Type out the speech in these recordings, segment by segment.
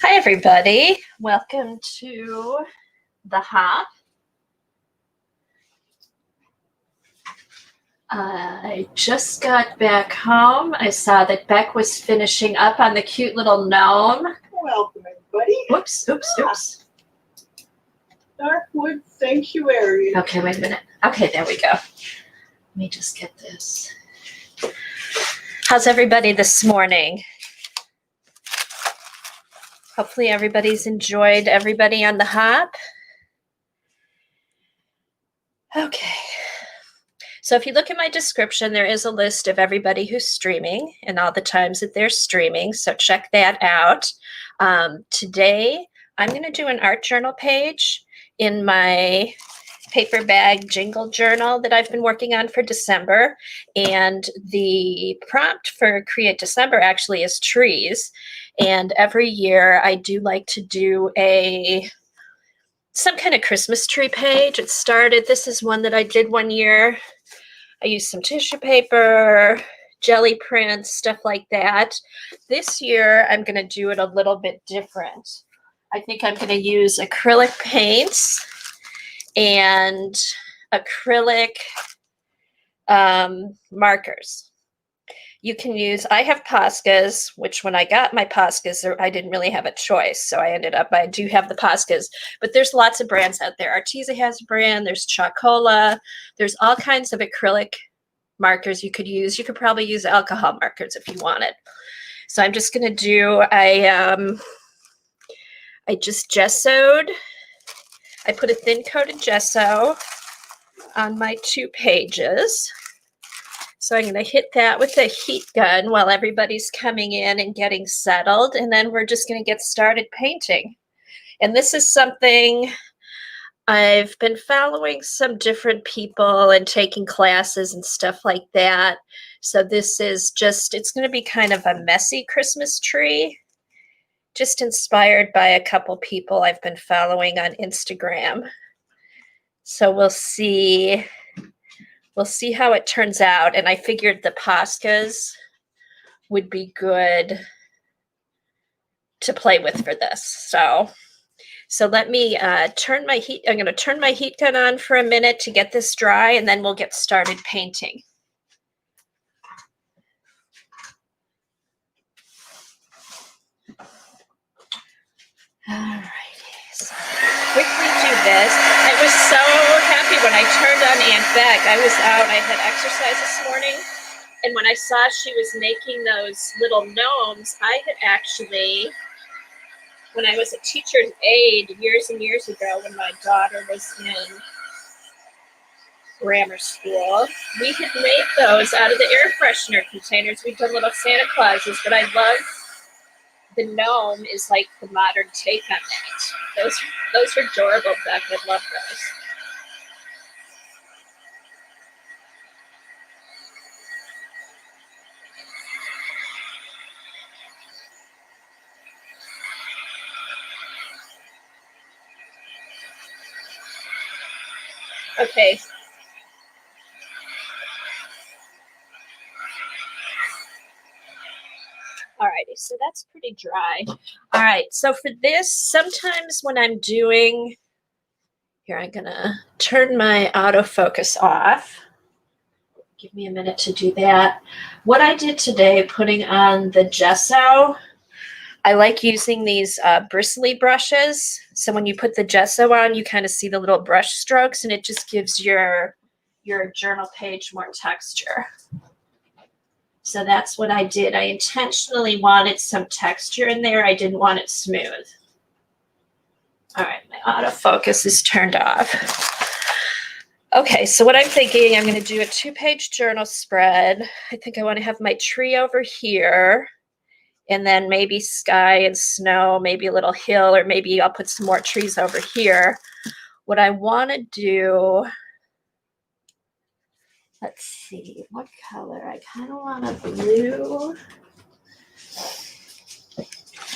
Hi, everybody. Welcome to the Hop. I just got back home. I saw that Beck was finishing up on the cute little gnome. Welcome, everybody. Oops. Darkwood Sanctuary. Okay, wait a minute. Okay, there we go. Let me just get this. How's everybody this morning? Hopefully everybody's enjoyed everybody on the Hop. Okay. So if you look at my description, there is a list of everybody who's streaming and all the times that they're streaming. So check that out. Today, I'm going to do an art journal page in my paper bag Jingle Journal that I've been working on for December. And the prompt for Create December actually is trees. And every year I do like to do some kind of Christmas tree page. This is one that I did one year. I used some tissue paper, jelly prints, stuff like that. This year, I'm going to do it a little bit different. I think I'm going to use acrylic paints and acrylic markers. You can use, I have Poscas, which when I got my Poscas, I didn't really have a choice. So I do have the Poscas, but there's lots of brands out there. Arteza has a brand, there's Chocola, there's all kinds of acrylic markers you could use. You could probably use alcohol markers if you wanted. So I'm just going to do, I just gessoed. I put a thin coat of gesso on my 2 pages. So I'm going to hit that with a heat gun while everybody's coming in and getting settled. And then we're just going to get started painting. And this is something I've been following some different people and taking classes and stuff like that. So this is it's going to be kind of a messy Christmas tree, just inspired by a couple people I've been following on Instagram. So we'll see how it turns out. And I figured the Poscas would be good to play with for this. So let me turn my heat. I'm going to turn my heat gun on for a minute to get this dry, and then we'll get started painting. All righty. So quickly do this. I was so happy when I turned on Aunt Beck. I was out. I had exercise this morning, and when I saw she was making those little gnomes, I had actually, when I was a teacher's aide years and years ago, when my daughter was in grammar school, we had made those out of the air freshener containers. We'd done little Santa Clauses, but I love the gnome is like the modern take on that. Those are adorable, Beck. I love those. Okay. Alrighty, so that's pretty dry. All right, so for this, sometimes when I'm doing, here I'm gonna turn my autofocus off. Give me a minute to do that. What I did today, putting on the gesso, I like using these bristly brushes. So when you put the gesso on, you kind of see the little brush strokes, and it just gives your journal page more texture. So that's what I did. I intentionally wanted some texture in there. I didn't want it smooth. All right, my autofocus is turned off. Okay, so what I'm thinking, I'm going to do a 2-page journal spread. I think I want to have my tree over here, and then maybe sky and snow, maybe a little hill, or maybe I'll put some more trees over here. What I want to do, let's see, what color? I kind of want a blue.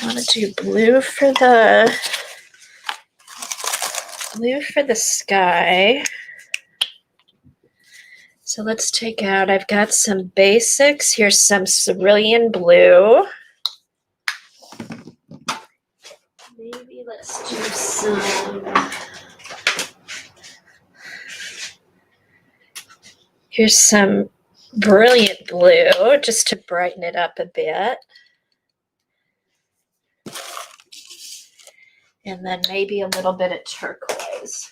I want to do blue for the sky. So let's take out, I've got some basics. Here's some cerulean blue. let's do some. Here's some brilliant blue just to brighten it up a bit. And then maybe a little bit of turquoise.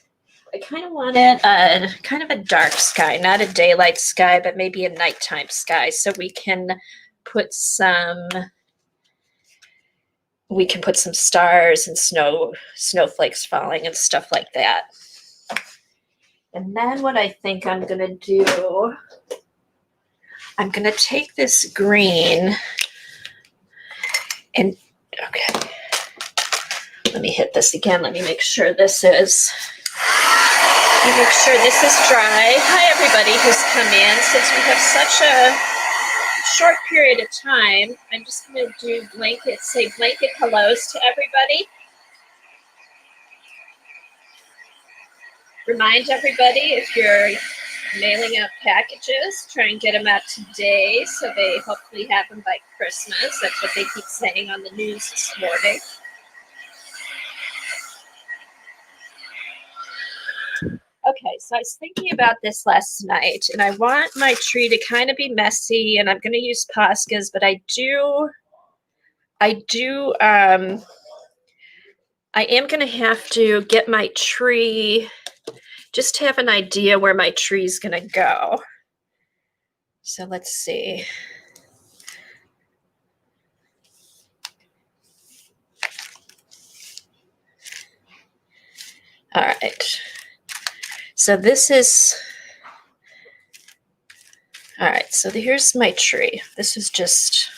I kind of wanted a kind of a dark sky, not a daylight sky, but maybe a nighttime sky. So we can put some stars and snowflakes falling and stuff like that. And then what I think I'm going to do, I'm going to take this green and, okay, let me hit this again. Let me make sure this is dry. Hi, everybody who's come in. Since we have such a short period of time, I'm just going to do say blanket hellos to everybody. Remind everybody, if you're mailing out packages, try and get them out today so they hopefully have them by Christmas. That's what they keep saying on the news this morning. Okay, so I was thinking about this last night, and I want my tree to kind of be messy, and I'm going to use Poscas, but I am going to have to get my tree, just to have an idea where my tree is going to go. So let's see. All right. So this is, all right, so here's my tree. This is just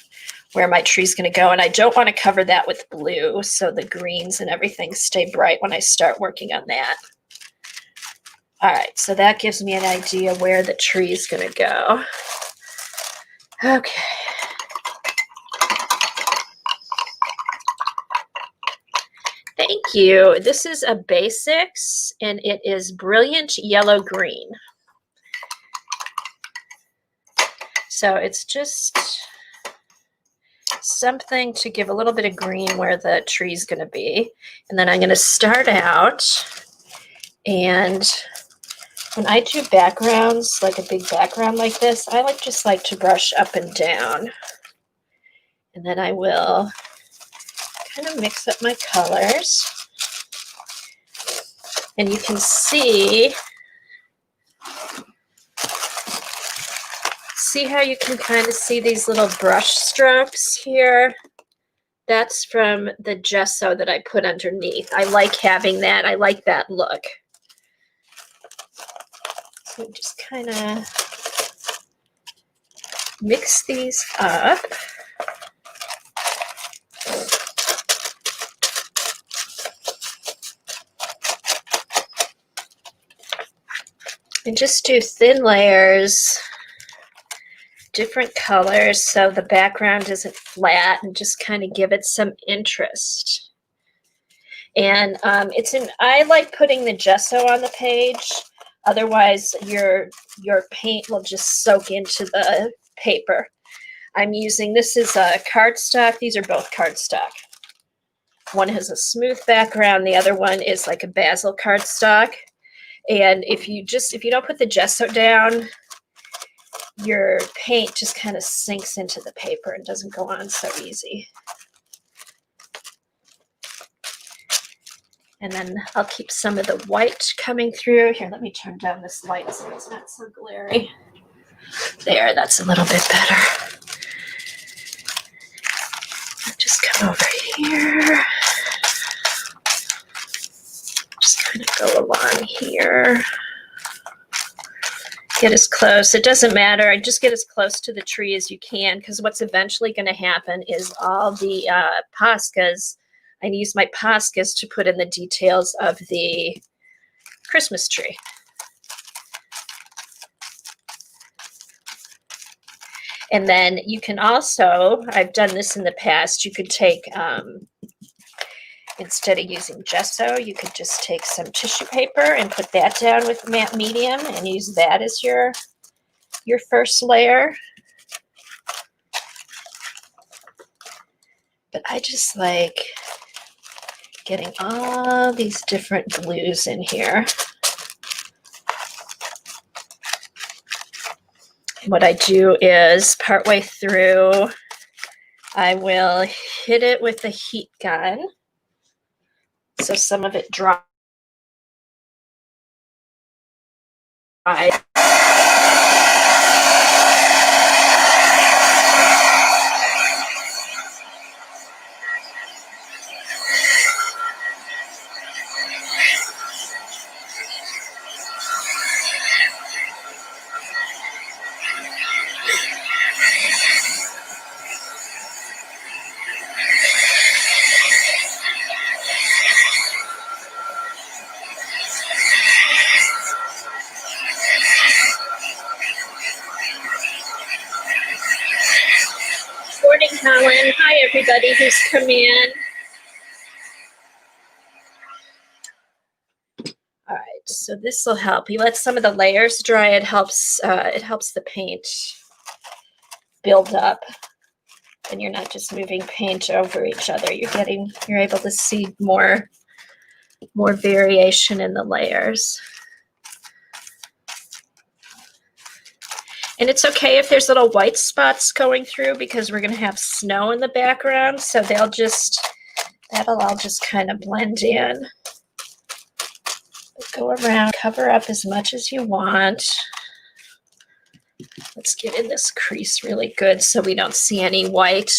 where my tree's going to go, and I don't want to cover that with blue, so the greens and everything stay bright when I start working on that. All right, so that gives me an idea where the tree is going to go. Okay. Thank you. This is a basics, and it is brilliant yellow green. So it's just something to give a little bit of green where the tree's going to be. And then I'm going to start out, and when I do backgrounds, like a big background like this, I just like to brush up and down. And then I will kind of mix up my colors. And you can see how you can kind of see these little brush strokes here? That's from the gesso that I put underneath. I like having that. I like that look. So just kind of mix these up. And just do thin layers, different colors, so the background isn't flat, and just kind of give it some interest. And I like putting the gesso on the page. Otherwise, your paint will just soak into the paper. This is a cardstock. These are both cardstock. One has a smooth background. The other one is like a basil cardstock. And if you don't put the gesso down, your paint just kind of sinks into the paper and doesn't go on so easy. And then I'll keep some of the white coming through. Here, let me turn down this light so it's not so glary. There, that's a little bit better. I'll just come over here. Just kind of go along here. Get as close. It doesn't matter. I just get as close to the tree as you can, because what's eventually going to happen is all the Poscas, I use my Poscas to put in the details of the Christmas tree. And then you can also, I've done this in the past, you could take, instead of using gesso, you could just take some tissue paper and put that down with matte medium and use that as your first layer. But I just like getting all these different glues in here. What I do is partway through, I will hit it with a heat gun. So some of it dries. Morning, Helen. Hi, everybody who's come in. All right, so this will help. You let some of the layers dry. It helps the paint build up, and you're not just moving paint over each other. You're able to see more variation in the layers. And it's okay if there's little white spots going through because we're going to have snow in the background, so that'll all just kind of blend in. Go around, cover up as much as you want. Let's get in this crease really good so we don't see any white.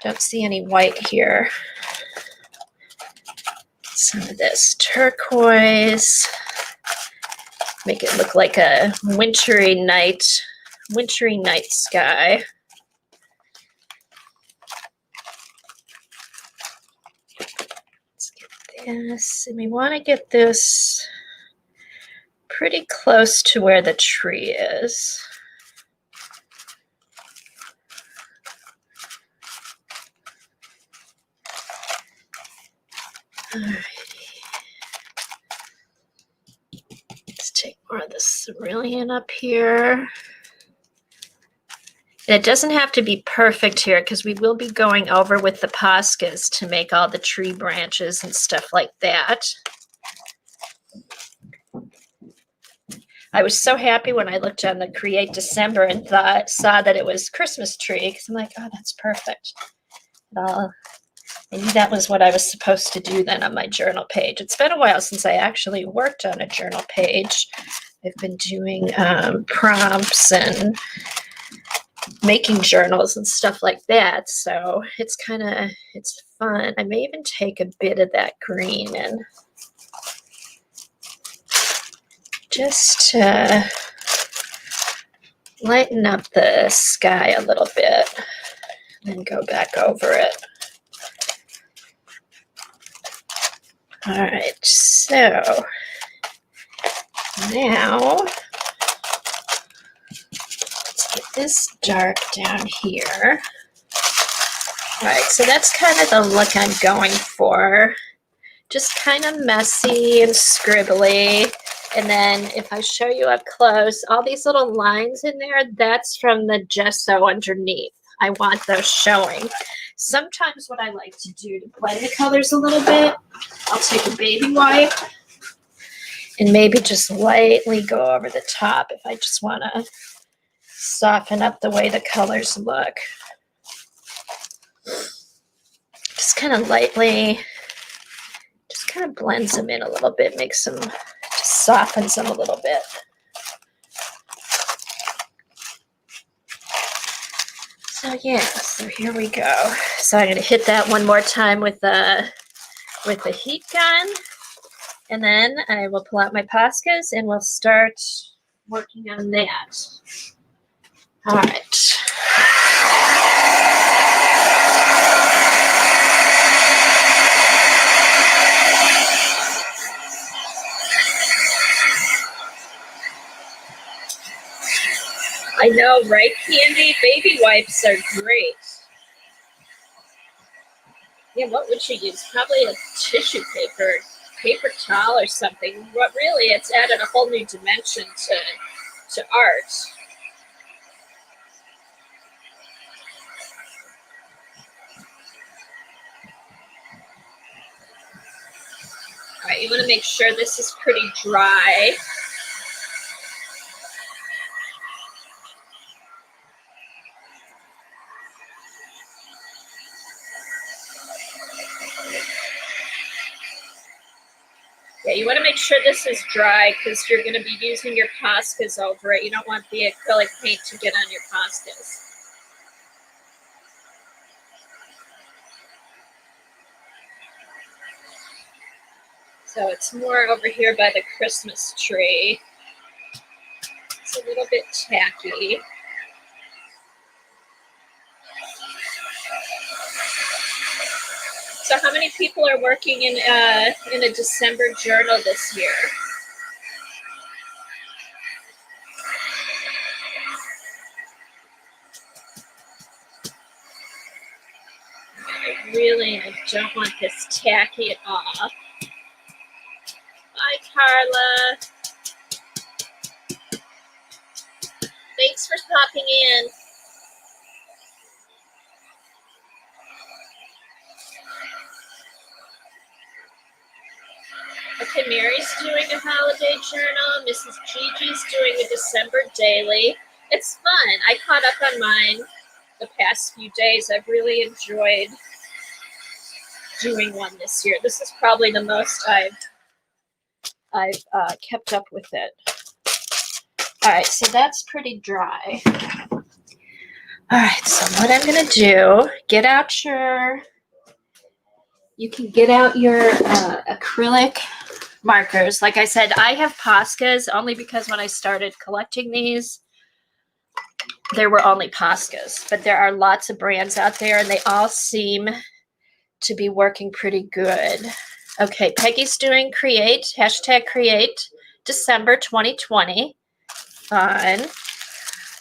Don't see any white here. Some of this turquoise. Make it look like a wintry night sky. Let's get this, and we want to get this pretty close to where the tree is. Alrighty. Let's take more of the cerulean up here. And it doesn't have to be perfect here because we will be going over with the Poscas to make all the tree branches and stuff like that. I was so happy when I looked on the Create December and saw that it was Christmas tree because I'm like, oh, that's perfect. I knew that was what I was supposed to do then on my journal page. It's been a while since I actually worked on a journal page. I've been doing prompts and making journals and stuff like that. So it's fun. I may even take a bit of that green and just lighten up the sky a little bit and go back over it. All right, so now let's get this dark down here. All right, so that's kind of the look I'm going for. Just kind of messy and scribbly. And then if I show you up close, all these little lines in there, that's from the gesso underneath. I want those showing. Sometimes what I like to do to blend the colors a little bit, I'll take a baby wipe and maybe just lightly go over the top if I just want to soften up the way the colors look. Just kind of lightly, just kind of blends them in a little bit, makes them, just softens them a little bit. So yeah, so here we go. So I'm going to hit that one more time with the heat gun, and then I will pull out my Poscas and we'll start working on that. All right. I know, right, Candy? Baby wipes are great. Yeah, what would you use? Probably a tissue paper towel or something. But really, it's added a whole new dimension to art. right, you want to make sure this is pretty dry. Yeah, you want to make sure this is dry because you're going to be using your Poscas over it. You don't want the acrylic paint to get on your Poscas. So it's more over here by the Christmas tree. It's a little bit tacky. So how many people are working in a December journal this year? I don't want this tacky at all. Bye, Carla. Thanks for popping in. Okay, Mary's doing a holiday journal. Mrs. Gigi's doing a December daily. It's fun. I caught up on mine the past few days. I've really enjoyed doing one this year. This is probably the most I've kept up with it. All right, so that's pretty dry. All right, so what I'm gonna do, you can get out your acrylic markers. Like I said, I have Poscas only because when I started collecting these, there were only Poscas, but there are lots of brands out there and they all seem to be working pretty good. Okay, Peggy's doing create December 2020. Fun.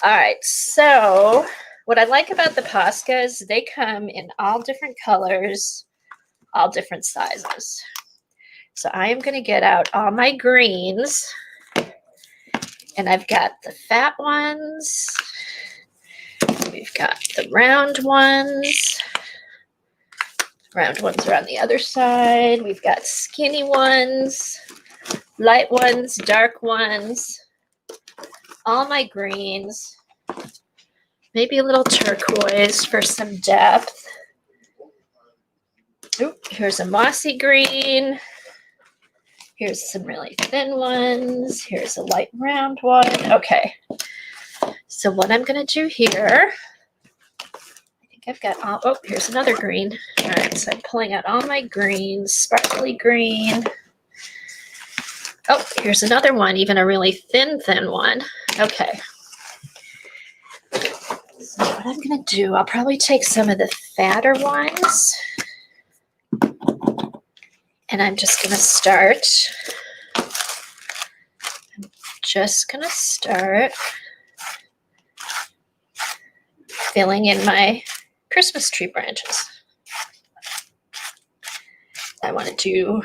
All right, so what I like about the Poscas, they come in all different colors, all different sizes. So I am going to get out all my greens, and I've got the fat ones, we've got the round ones are on the other side, we've got skinny ones, light ones, dark ones, all my greens, maybe a little turquoise for some depth. Ooh, here's a mossy green. Here's some really thin ones. Here's a light round one. Okay. So what I'm going to do here, I think I've got all, oh, here's another green. All right, so I'm pulling out all my greens, sparkly green. Oh, here's another one, even a really thin one. Okay. So what I'm going to do, I'll probably take some of the fatter ones. And I'm just going to start filling in my Christmas tree branches. I want to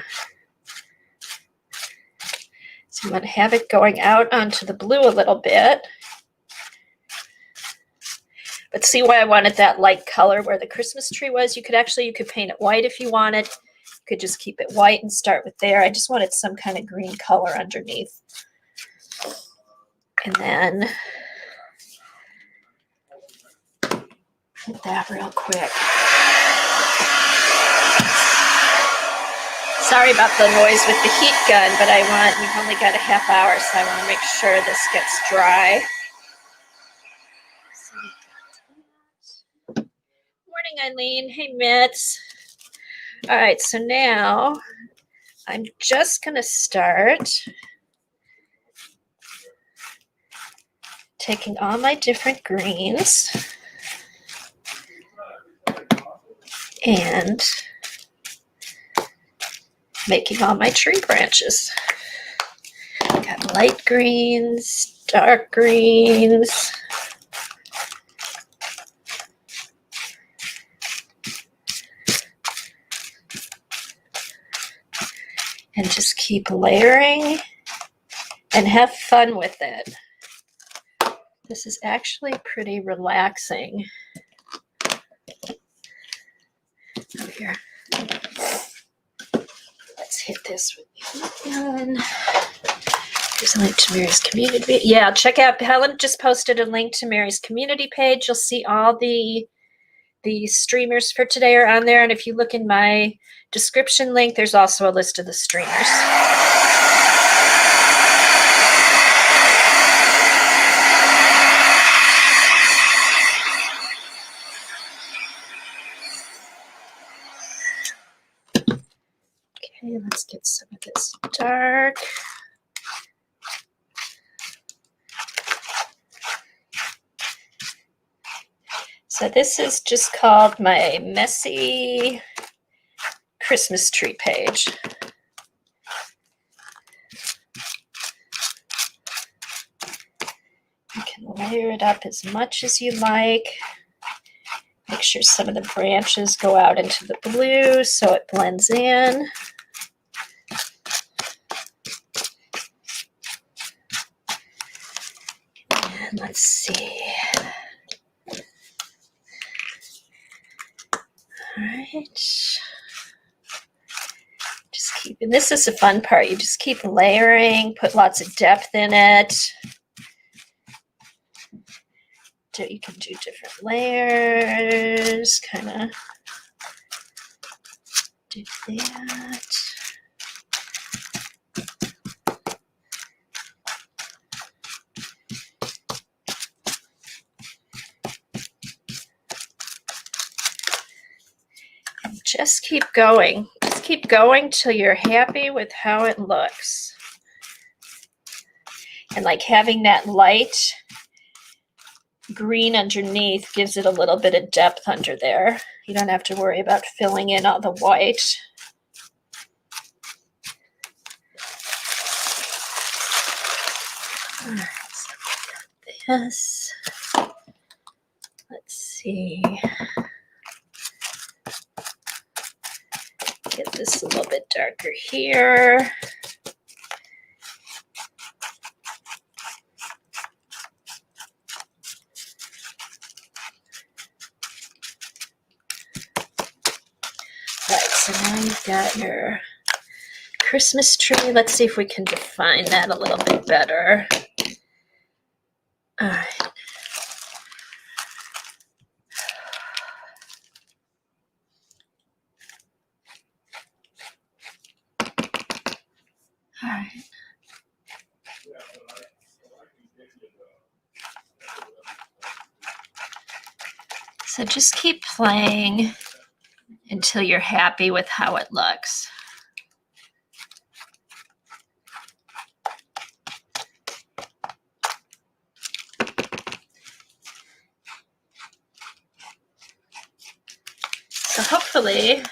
have it going out onto the blue a little bit. But see why I wanted that light color where the Christmas tree was? You could paint it white if you wanted. You could just keep it white and start with there. I just wanted some kind of green color underneath. And then hit that real quick. Sorry about the noise with the heat gun, but we've only got a half hour, so I want to make sure this gets dry. Morning, Eileen. Hey, Mitz. All right, so now I'm just going to start taking all my different greens and making all my tree branches. Got light greens, dark greens. And just keep layering and have fun with it. This is actually pretty relaxing. Over here. Let's hit this with the gun. There's a link to Meri's community. Yeah, check out, Helen just posted a link to Meri's community page. You'll see all the streamers for today are on there. And if you look in my description link, there's also a list of the streamers. Okay, let's get some of this dark. So this is just called my messy Christmas tree page. You can layer it up as much as you like. Make sure some of the branches go out into the blue so it blends in. And let's see. All right. Just keep, and this is the fun part. You just keep layering, put lots of depth in it. So you can do different layers, kind of do that. And just keep going. Just keep going till you're happy with how it looks. And like having that light green underneath gives it a little bit of depth under there. You don't have to worry about filling in all the white. All right, so we got this. Let's see. Get this a little bit darker here. Right, so now you've got your Christmas tree. Let's see if we can define that a little bit better. All right. All right. So just keep playing until you're happy with how it looks. So hopefully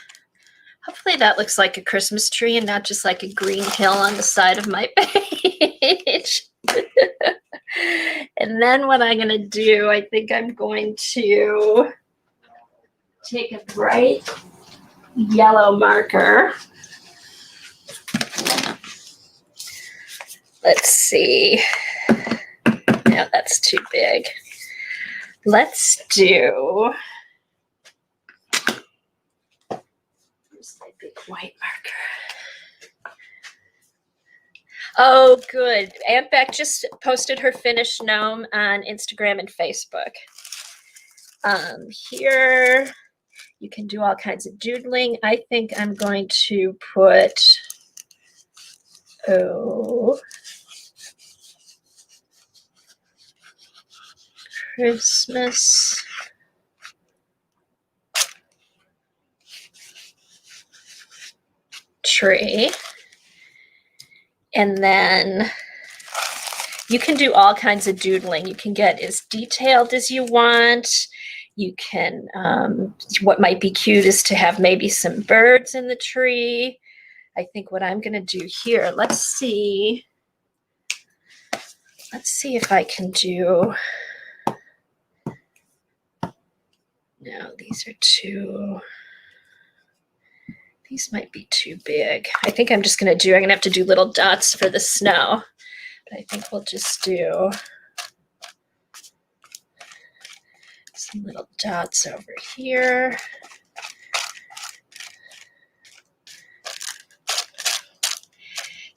that looks like a Christmas tree and not just like a green hill on the side of my page. And then what I'm going to do, I think I'm going to take a bright yellow marker. Let's see. No, that's too big. Let's do, where's my big white marker? Oh, good. Aunt Beck just posted her finished gnome on Instagram and Facebook. Here, you can do all kinds of doodling. I think I'm going to put, Christmas tree. And then you can do all kinds of doodling. You can get as detailed as you want. You can, what might be cute is to have maybe some birds in the tree. I think what I'm going to do here, let's see if I can do, no, these might be too big. I think I'm just going to I'm going to have to do little dots for the snow. But I think we'll just do some little dots over here.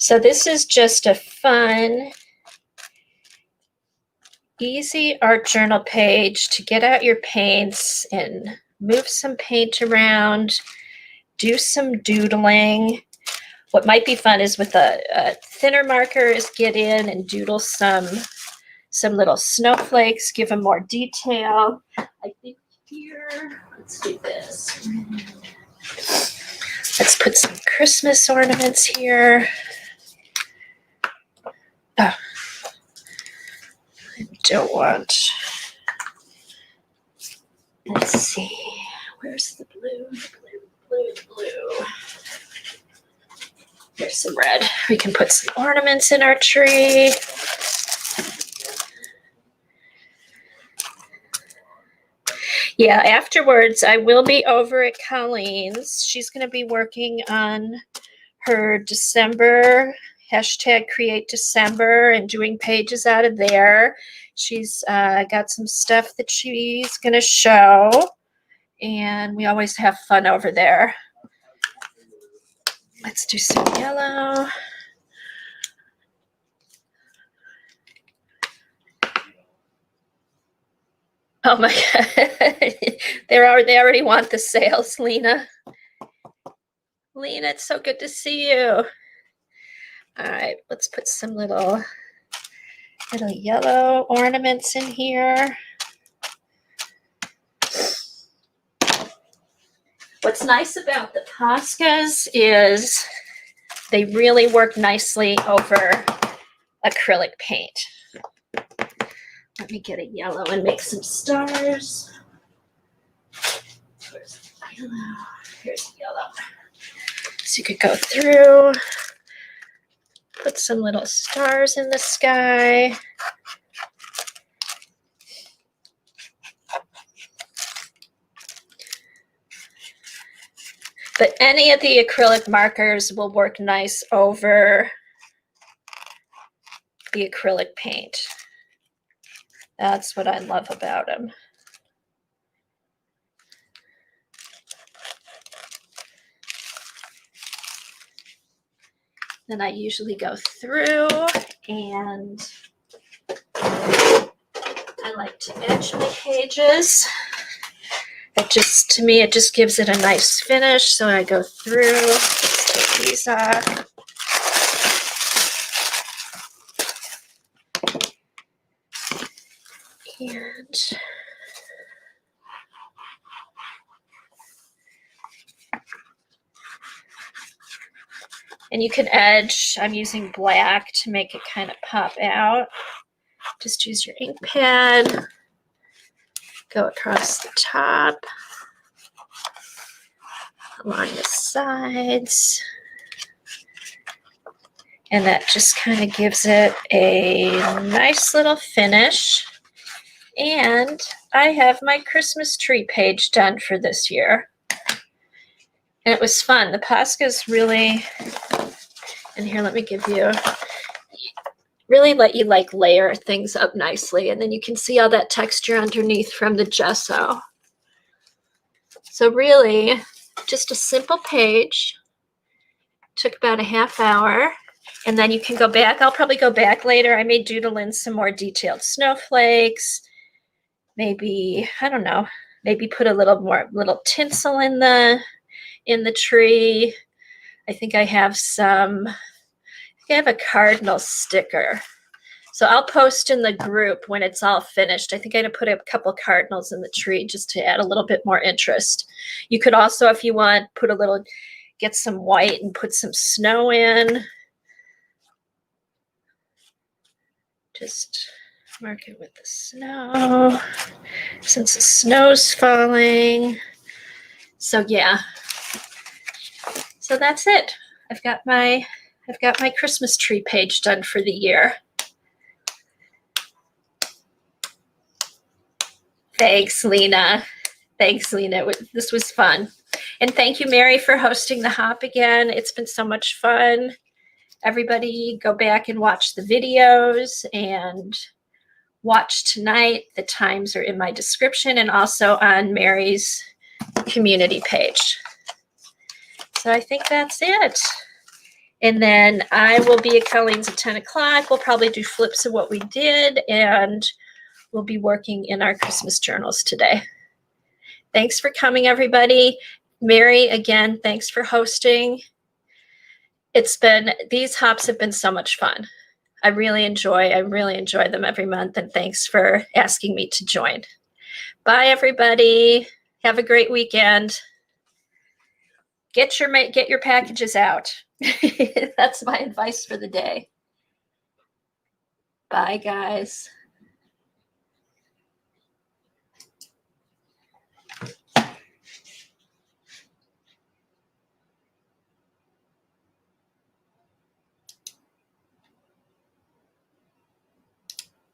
So this is just a fun, easy art journal page to get out your paints and move some paint around, do some doodling. What might be fun is with a thinner marker is get in and doodle some little snowflakes, give them more detail. I think here, let's do this. Let's put some Christmas ornaments here. Oh, I don't want, let's see, where's the blue, blue. Here's some red. We can put some ornaments in our tree. Yeah, afterwards, I will be over at Colleen's. She's going to be working on her December, #CreateDecember, and doing pages out of there. She's got some stuff that she's going to show, and we always have fun over there. Let's do some yellow. Oh my God. They already want the sales, Lena. Lena, it's so good to see you. All right, let's put some little yellow ornaments in here. What's nice about the Poscas is they really work nicely over acrylic paint. Let me get a yellow and make some stars. Where's the yellow? Here's the yellow. So you could go through, put some little stars in the sky. But any of the acrylic markers will work nice over the acrylic paint. That's what I love about them. Then I usually go through and I like to edge my pages. It just, to me, it just gives it a nice finish. So I go through, let's take these off. And you can edge. I'm using black to make it kind of pop out. Just use your ink pad. Go across the top. Along the sides. And that just kind of gives it a nice little finish. And I have my Christmas tree page done for this year. And it was fun. The Poscas really, and here, let me give you, really let you like layer things up nicely. And then you can see all that texture underneath from the gesso. So really, just a simple page. Took about a half hour. And then you can go back. I'll probably go back later. I may doodle in some more detailed snowflakes. Maybe, I don't know, maybe put a little tinsel in the tree. I think I have a cardinal sticker. So I'll post in the group when it's all finished. I think I'm gonna put a couple cardinals in the tree just to add a little bit more interest. You could also, if you want, get some white and put some snow in. Just mark it with the snow, since the snow's falling. So yeah. So that's it. I've got my Christmas tree page done for the year. Thanks, Lena. Thanks, Lena. This was fun. And thank you, Meri, for hosting the Hop again. It's been so much fun. Everybody go back and watch the videos and watch tonight. The times are in my description and also on Meri's community page. So I think that's it. And then I will be at Colleen's at 10 o'clock. We'll probably do flips of what we did, and we'll be working in our Christmas journals today. Thanks for coming, everybody. Meri, again, thanks for hosting. These hops have been so much fun. I really enjoy them every month, and thanks for asking me to join. Bye, everybody. Have a great weekend. Get your packages out. That's my advice for the day. Bye, guys.